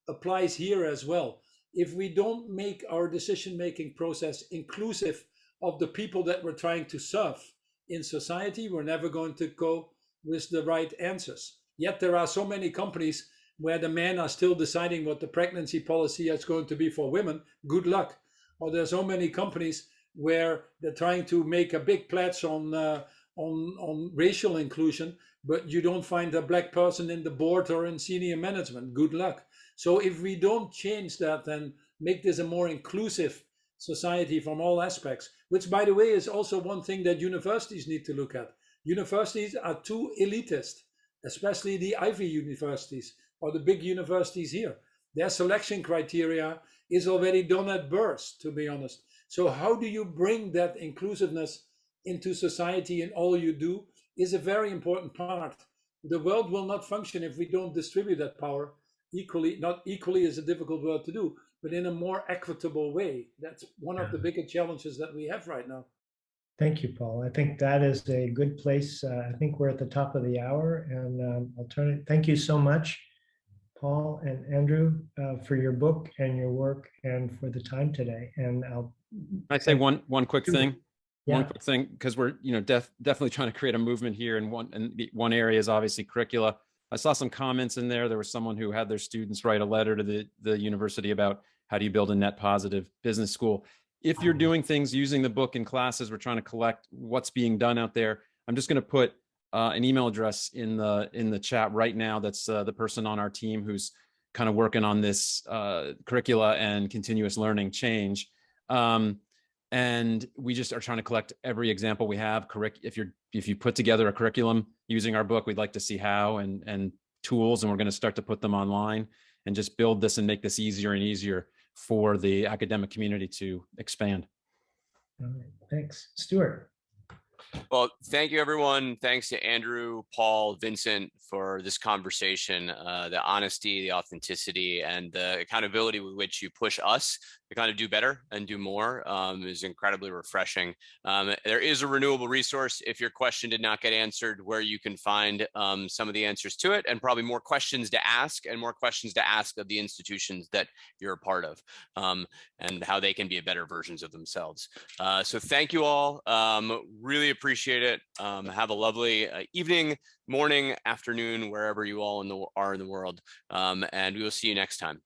applies here as well. If we don't make our decision-making process inclusive of the people that we're trying to serve in society, we're never going to go with the right answers. Yet there are so many companies where the men are still deciding what the pregnancy policy is going to be for women. Good luck. Or there's so many companies where they're trying to make a big pledge on racial inclusion, but you don't find a black person in the board or in senior management. Good luck. So if we don't change that and make this a more inclusive society from all aspects, which by the way is also one thing that universities need to look at. Universities are too elitist, especially the Ivy universities or the big universities here. Their selection criteria is already done at birth, to be honest. So how do you bring that inclusiveness into society in all you do is a very important part. The world will not function if we don't distribute that power equally. Not equally is a difficult word to do, but in a more equitable way. That's one of the bigger challenges that we have right now. Thank you, Paul. I think that is a good place. I think we're at the top of the hour, and I'll turn it. Thank you so much, Paul and Andrew, for your book and your work and for the time today. And I'll. I say one quick thing. Yeah. One quick thing, because we're definitely trying to create a movement here, and one area is obviously curricula. I saw some comments in there. There was someone who had their students write a letter to the university about how do you build a net positive business school. If you're doing things using the book in classes, we're trying to collect what's being done out there. I'm just going to put an email address in the chat right now. That's the person on our team who's kind of working on this curricula and continuous learning change. And we just are trying to collect every example we have. If you put together a curriculum using our book, we'd like to see how and tools, and we're going to start to put them online and just build this and make this easier and easier for the academic community to expand. All right. Thanks. Stuart. Well, thank you, everyone. Thanks to Andrew, Paul, Vincent for this conversation. The honesty, the authenticity, and the accountability with which you push us to kind of do better and do more is incredibly refreshing. There is a renewable resource if your question did not get answered, where you can find some of the answers to it, and probably more questions to ask and more questions to ask of the institutions that you're a part of, and how they can be better versions of themselves. So thank you all. Really appreciate it. Have a lovely evening, morning, afternoon, wherever you all are in the world. And we will see you next time.